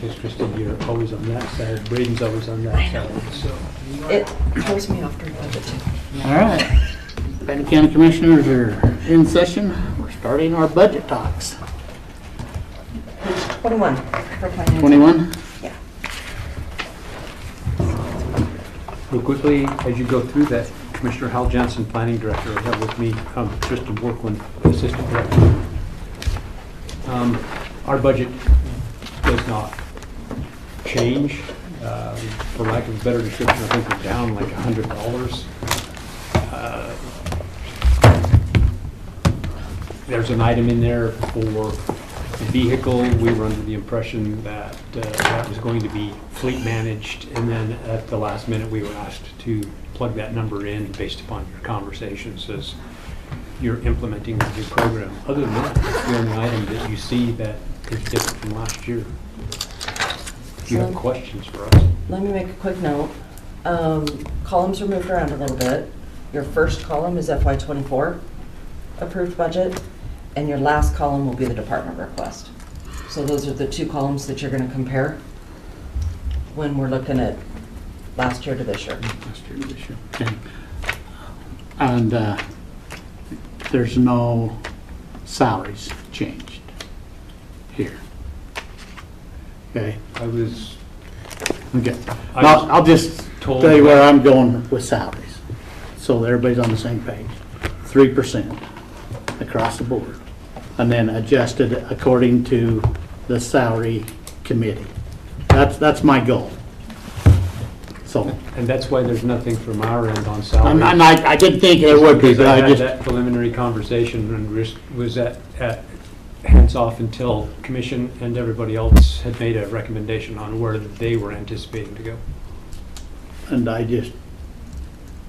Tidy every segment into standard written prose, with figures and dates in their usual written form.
because Kristen, you're always on that side, Braden's always on that side, so. It throws me off during budget too. All right. Bannock County Commissioners are in session. We're starting our budget talks. 21 for finance. 21? Yeah. Real quickly, as you go through that, Commissioner Hal Johnson, Planning Director, I have with me Tristan Workman, Assistant Director. Our budget does not change. For lack of a better description, I think we're down like $100. There's an item in there for the vehicle. We were under the impression that that was going to be fleet managed, and then at the last minute we were asked to plug that number in based upon your conversations as you're implementing the new program. Other than that, it's the only item that you see that is different from last year. Do you have questions for us? Let me make a quick note. Columns are moved around a little bit. Your first column is FY24 approved budget, and your last column will be the department request. So those are the two columns that you're going to compare when we're looking at last year to this year. Last year to this year. Okay. And there's no salaries changed here. Okay. I was Okay. I Now, was I'll just told tell you where that- I'm going with salaries, so that everybody's on the same page. 3% across the board, and then adjusted according to the salary committee. That's my goal. So, and that's why there's nothing from our end on salary. and I didn't think there would be, Because but I I had just, that preliminary conversation and was at hands off until commission and everybody else had made a recommendation on where they were anticipating to go. and I just,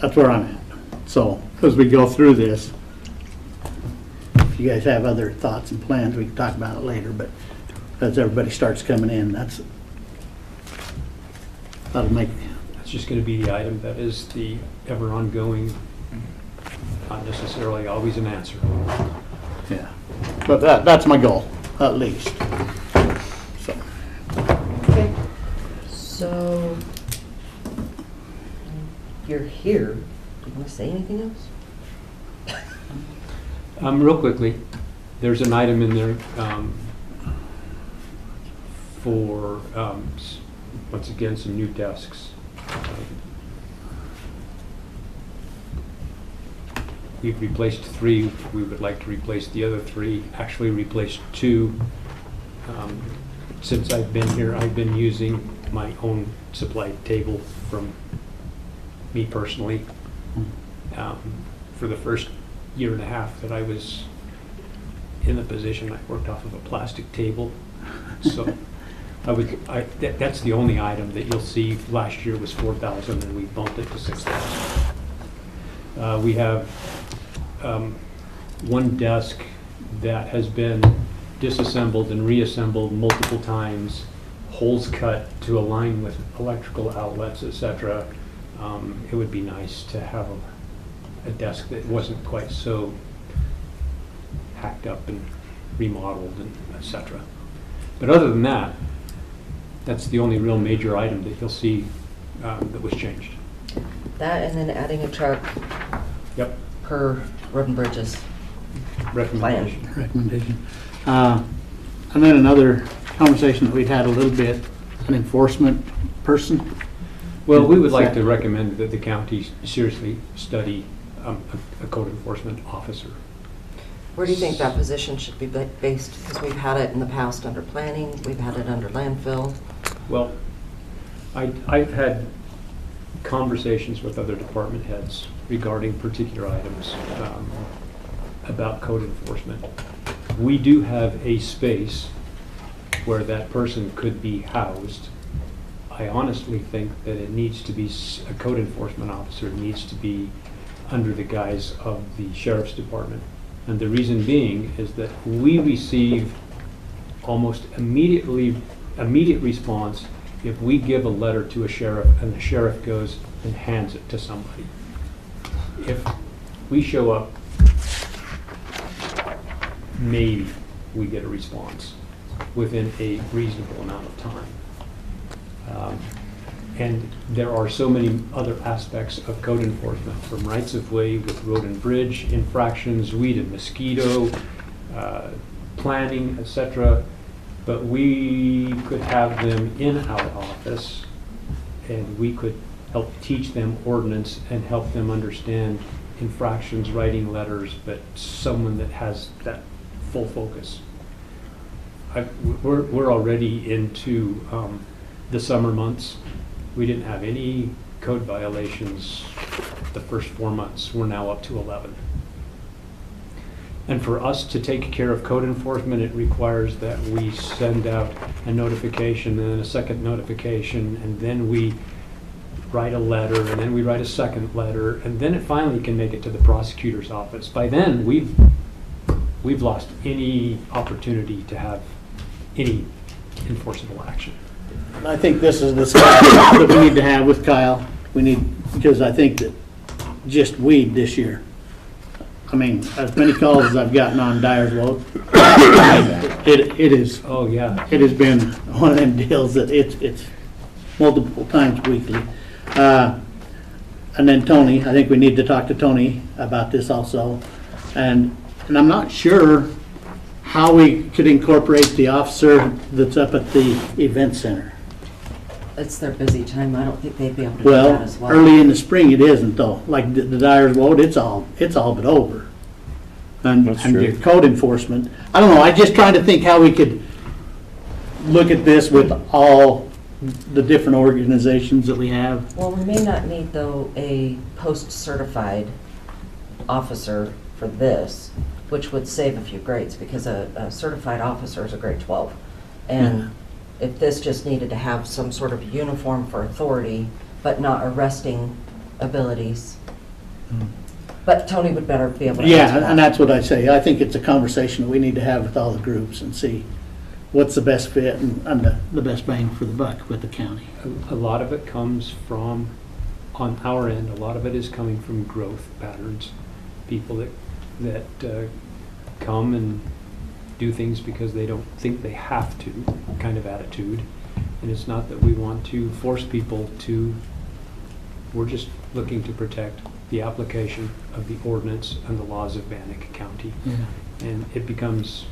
that's where I'm at. So, as we go through this, if you guys have other thoughts and plans, we can talk about it later, but as everybody starts coming in, that'll make, It's just going to be the item that is the ever ongoing, not necessarily always an answer. yeah. But that's my goal, at least. So, Okay. So you're here. Do you want to say anything else? Real quickly, there's an item in there for, once again, some new desks. We've replaced 3. We would like to replace the other 3, actually replace 2. Since I've been here, I've been using my own supplied table from me personally. For the first year and a half that I was in the position, I worked off of a plastic table. So that's the only item that you'll see. Last year was $4,000 and we bumped it to $6,000. We have one desk that has been disassembled and reassembled multiple times, holes cut to align with electrical outlets, etc. It would be nice to have a desk that wasn't quite so hacked up and remodeled and etc. But other than that, that's the only real major item that you'll see that was changed. That and then adding a truck Yep. per road and bridges. Recommendation. recommendation. And then another conversation that we'd had a little bit, an enforcement person. Well, we would like to recommend that the county seriously study a code enforcement officer. Where do you think that position should be based? Because we've had it in the past under planning, we've had it under landfill. Well, I've had conversations with other department heads regarding particular items about code enforcement. We do have a space where that person could be housed. I honestly think that it needs to be, a code enforcement officer needs to be under the guise of the sheriff's department. And the reason being is that we receive almost immediate response if we give a letter to a sheriff and the sheriff goes and hands it to somebody. If we show up, maybe we get a response. within a reasonable amount of time. And there are so many other aspects of code enforcement, from rights of way with road and bridge infractions, weed and mosquito, planning, etc. But we could have them in our office, and we could help teach them ordinance and help them understand infractions, writing letters, but someone that has that full focus. We're already into the summer months. We didn't have any code violations the first 4 months. We're now up to 11. And for us to take care of code enforcement, it requires that we send out a notification and then a second notification, and then we write a letter, and then we write a second letter, and then it finally can make it to the prosecutor's office. By then, we've lost any opportunity to have any enforceable action. I think this is the discussion that we need to have with Kyle. We need, because I think that just weed this year, I mean, as many calls as I've gotten on Dyer's Road, it is, Oh, yeah. it has been one of them deals that it's multiple times weekly. And then Tony, I think we need to talk to Tony about this also. And I'm not sure how we could incorporate the officer that's up at the event center. It's their busy time. I don't think they'd be able to do that Well, as well. early in the spring it isn't though. Like the Dyer's Road, it's all but over. And That's and true. the code enforcement, I don't know, I just trying to think how we could look at this with all the different organizations that we have. Well, we may not need, though, a post-certified officer for this, which would save a few grades, because a certified officer is a grade 12. And if this just needed to have some sort of uniform for authority, but not arresting abilities. But Tony would better be able to answer Yeah, that. and that's what I say. I think it's a conversation that we need to have with all the groups and see what's the best fit and the best bang for the buck with the county. A lot of it comes from, on our end, a lot of it is coming from growth patterns. People that come and do things because they don't think they have to, kind of attitude. And it's not that we want to force people to, we're just looking to protect the application of the ordinance and the laws of Bannock County. And it becomes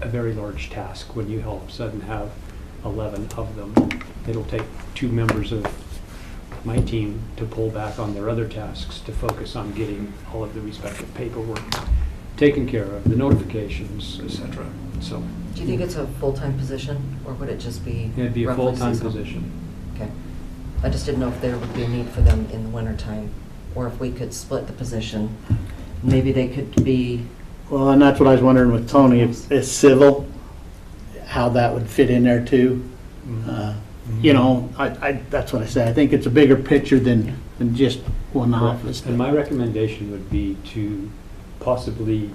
a very large task when you all of a sudden have 11 of them. It'll take 2 members of my team to pull back on their other tasks to focus on getting all of the respective paperwork taken care of, the notifications, etc. So Do you think it's a full-time position, or would it just be it'd be a roughly full-time seasonal? position. Okay. I just didn't know if there would be a need for them in the wintertime, or if we could split the position. Maybe they could be, Well, and that's what I was wondering with Tony, if civil, how that would fit in there too. You know, that's what I say. I think it's a bigger picture than just one office. And my recommendation would be to possibly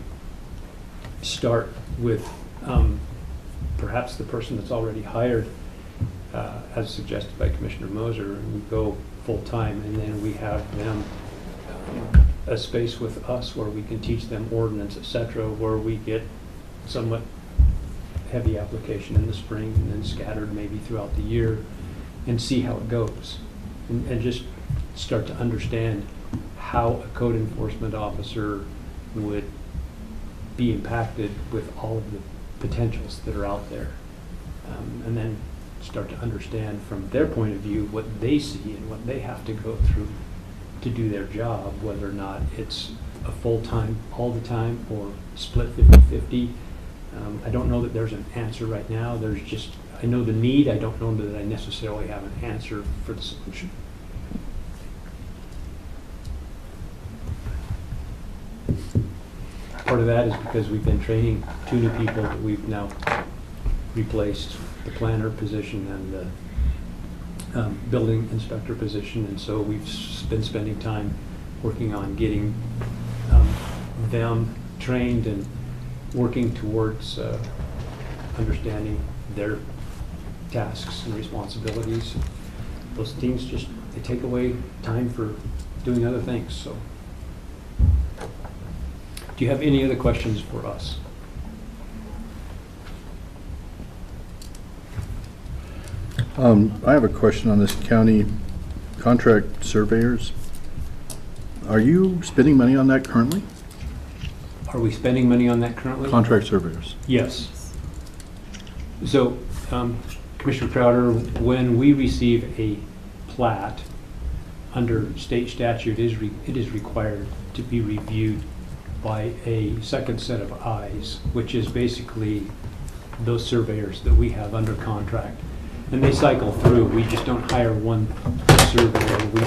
start with perhaps the person that's already hired, as suggested by Commissioner Moser, and we go full-time, and then we have them a space with us where we can teach them ordinance, etc., where we get somewhat heavy application in the spring and then scattered maybe throughout the year, and see how it goes. And just start to understand how a code enforcement officer would be impacted with all of the potentials that are out there. And then start to understand from their point of view what they see and what they have to go through to do their job, whether or not it's a full-time all the time or split 50-50. I don't know that there's an answer right now. There's just, I know the need, I don't know that I necessarily have an answer for the solution. Part of that is because we've been training 2 new people that we've now replaced, the planner position and the building inspector position, and so we've been spending time working on getting them trained and working towards understanding their tasks and responsibilities. Those things just, they take away time for doing other things, so. Do you have any other questions for us? I have a question on this county contract surveyors. Are you spending money on that currently? Are we spending money on that currently? Contract surveyors? Yes. So, Commissioner Crowder, when we receive a plat, under state statute, it is required to be reviewed by a second set of eyes, which is basically those surveyors that we have under contract. And they cycle through. We just don't hire one surveyor. We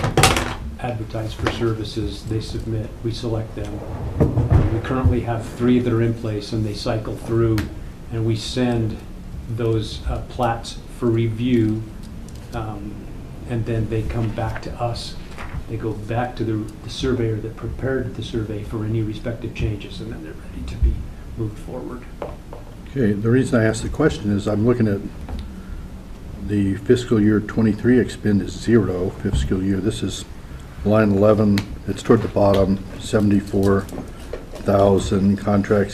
advertise for services, they submit, we select them. We currently have 3 that are in place, and they cycle through, and we send those plats for review, and then they come back to us. They go back to the surveyor that prepared the survey for any respective changes, and then they're ready to be moved forward. Okay, the reason I asked the question is I'm looking at the fiscal year 23 expend is 0 fiscal year. This is line 11, it's toward the bottom, 74,000 contract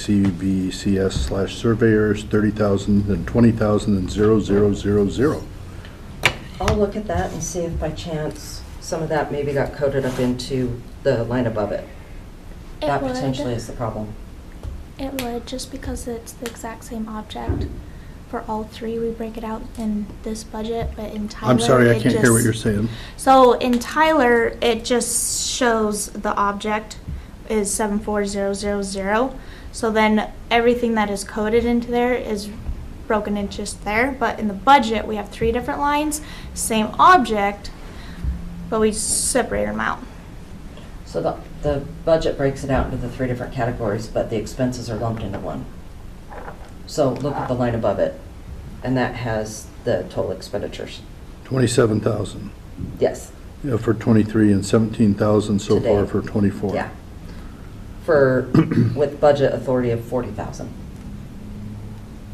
CVCS/surveyors, 30,000 and 20,000 and 0,000. I'll look at that and see if by chance some of that maybe got coded up into the line above it. That potentially is the problem. It would, just because it's the exact same object for all 3. We break it out in this budget, but in Tyler, I'm sorry, I it can't hear what just- you're saying. So in Tyler, it just shows the object is 74000. So then everything that is coded into there is broken in just there. But in the budget, we have 3 different lines, same object, but we separate them out. So the budget breaks it out into the 3 different categories, but the expenses are lumped into one. So look at the line above it, and that has the total expenditures. 27,000 Yes, for 23 and 17,000 so far Today. for 24. yeah. For, with budget authority of 40,000.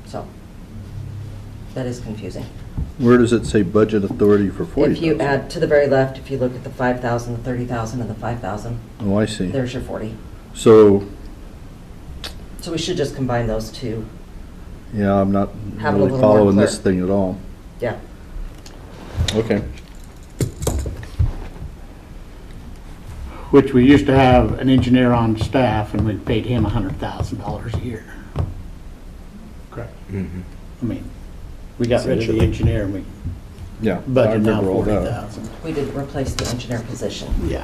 So, that is confusing. Where does it say budget authority for 40,000? If you add to the very left, if you look at the 5,000, the 30,000, and the 5,000, Oh, I see. there's your 40. So, So we should just combine those 2. yeah, I'm not Have it a really little more following clear. this thing at all. Yeah. Okay. Which we used to have an engineer on staff, and we paid him $100,000 a year. Correct. I mean, we got rid of the engineer, and we Yeah. I budget now remember all that. 40,000. We did replace the engineer position. Yeah.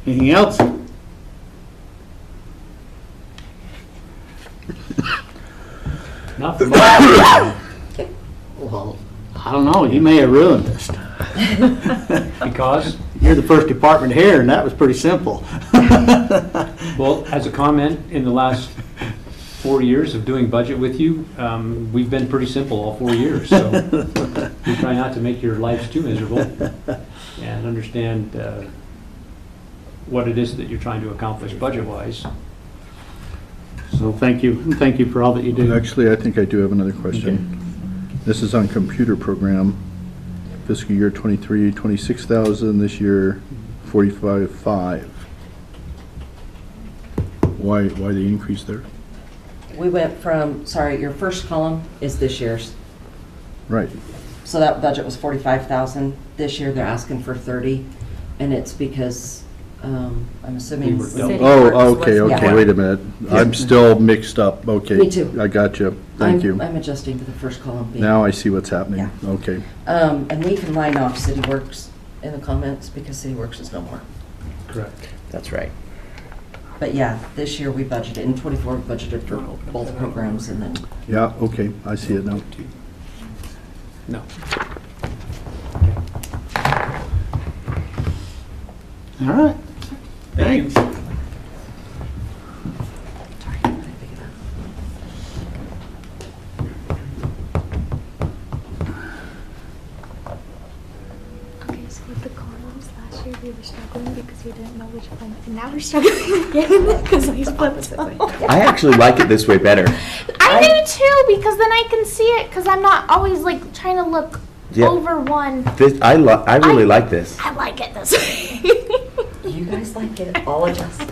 Anything else? Not for much, Well, I don't know, you may have ruined this. because, You're the first department here, and that was pretty simple. well, as a comment, in the last 4 years of doing budget with you, we've been pretty simple all 4 years, so we try not to make your lives too miserable, and understand what it is that you're trying to accomplish budget-wise. So thank you, and thank you for all that you do. Actually, I think I do have another question. This is on computer program, fiscal year 23, 26,000, this year 45.5. Why the increase there? We went from, sorry, your first column is this year's. Right. So that budget was 45,000. This year, they're asking for 30, and it's because, I'm assuming. We were double. City Oh, Works okay, was- okay, yeah. wait a minute. I'm still mixed up, okay. Me too. I got you, thank you. I'm adjusting to the first column being. Now I see what's happening, Yeah. okay. And we can line off City Works in the comments because City Works is no more. Correct. That's right. But yeah, this year we budgeted, in '24 we budgeted for both programs, and then Yeah, okay, I see it now. No. All right, thanks. Okay, so with the columns, last year we were struggling because we didn't know which one, and now we're struggling again because we flipped them. I actually like it this way better. I do too, because then I can see it, because I'm not always like trying to look Yeah. over one. I really like this. I like it this way. you guys like it all adjusted.